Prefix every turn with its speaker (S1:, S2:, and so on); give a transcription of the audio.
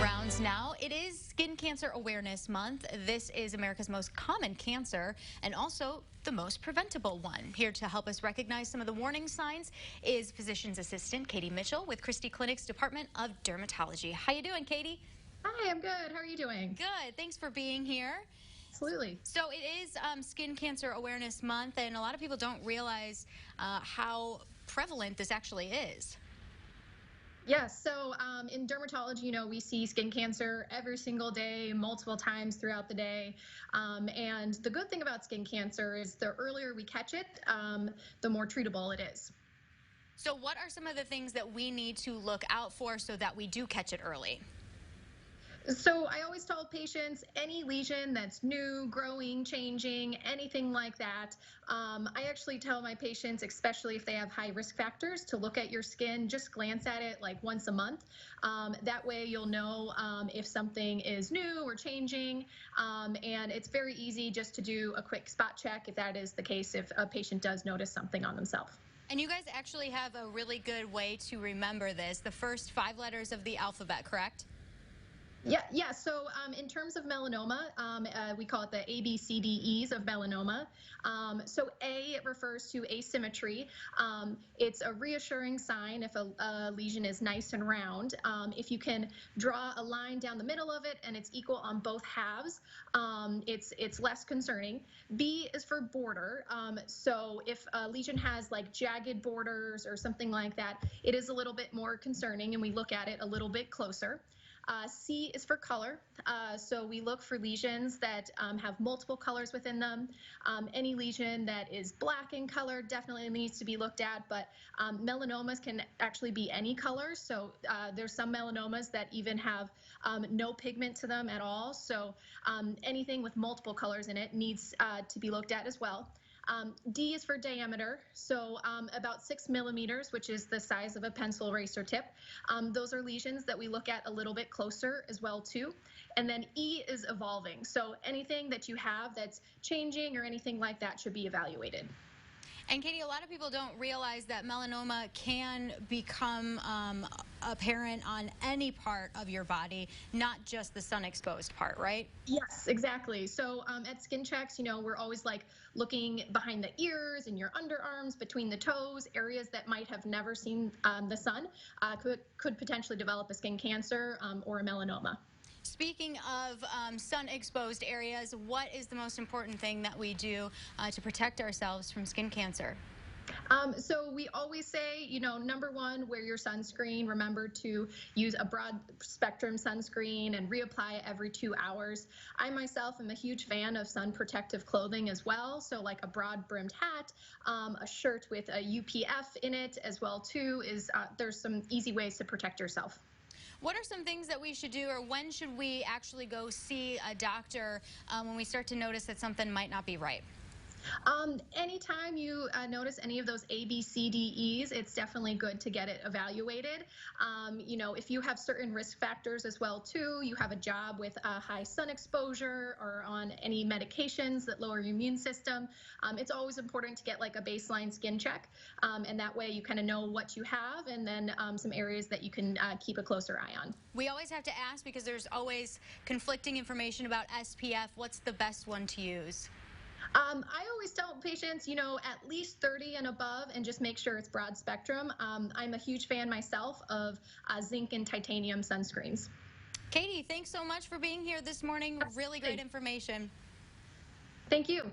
S1: rounds now. It is Skin Cancer Awareness Month. This is America's most common cancer and also the most preventable one. Here to help us recognize some of the warning signs is physician's assistant Katie Mitchell with Christie Clinic's Department of Dermatology. How you doing, Katie?
S2: Hi, I'm good. How are you doing?
S1: Good. Thanks for being here.
S2: Absolutely.
S1: So it is Skin Cancer Awareness Month, and a lot of people don't realize how prevalent this actually is.
S2: Yes, so in dermatology, we see skin cancer every single day, multiple times throughout the day. And the good thing about skin cancer is the earlier we catch it, the more treatable it is.
S1: So what are some of the things that we need to look out for so that we do catch it early?
S2: So I always tell patients any lesion that's new, growing, changing, anything like that. I actually tell my patients, especially if they have high risk factors, to look at your skin, just glance at it like once a month. That way you'll know if something is new or changing. And it's very easy just to do a quick spot check if that is the case, if a patient does notice something on themselves.
S1: And you guys actually have a really good way to remember this, the first 5 letters of the alphabet, correct?
S2: Yeah. So in terms of melanoma, we call it the ABCDEs of melanoma. So A, it refers to asymmetry. It's a reassuring sign if a lesion is nice and round. If you can draw a line down the middle of it and it's equal on both halves, it's less concerning. B is for border. So if a lesion has like jagged borders or something like that, it is a little bit more concerning and we look at it a little bit closer. C is for color. So we look for lesions that have multiple colors within them. Any lesion that is black in color definitely needs to be looked at, but melanomas can actually be any color. So there's some melanomas that even have no pigment to them at all. So anything with multiple colors in it needs to be looked at as well. D is for diameter, so about 6 millimeters, which is the size of a pencil eraser tip. Those are lesions that we look at a little bit closer as well too. And then E is evolving, so anything that you have that's changing or anything like that should be evaluated.
S1: And Katie, a lot of people don't realize that melanoma can become apparent on any part of your body, not just the sun-exposed part, right?
S2: Yes, exactly. So at skin checks, we're always like looking behind the ears and your underarms, between the toes, areas that might have never seen the sun could potentially develop a skin cancer or a melanoma.
S1: Speaking of sun-exposed areas, what is the most important thing that we do to protect ourselves from skin cancer?
S2: So we always say, number one, wear your sunscreen. Remember to use a broad spectrum sunscreen and reapply it every 2 hours. I myself am a huge fan of sun protective clothing as well. So like a broad brimmed hat, a shirt with a UPF in it as well too there's some easy ways to protect yourself.
S1: What are some things that we should do, or when should we actually go see a doctor when we start to notice that something might not be right?
S2: Anytime you notice any of those ABCDEs, it's definitely good to get it evaluated. If you have certain risk factors as well too, you have a job with high sun exposure or on any medications that lower your immune system, it's always important to get like a baseline skin check. And that way you kind of know what you have and then some areas that you can keep a closer eye on.
S1: We always have to ask because there's always conflicting information about SPF. What's the best one to use?
S2: I always tell patients, at least 30 and above, and just make sure it's broad spectrum. I'm a huge fan myself of zinc and titanium sunscreens.
S1: Katie, thanks so much for being here this morning. Really great information.
S2: Thank you.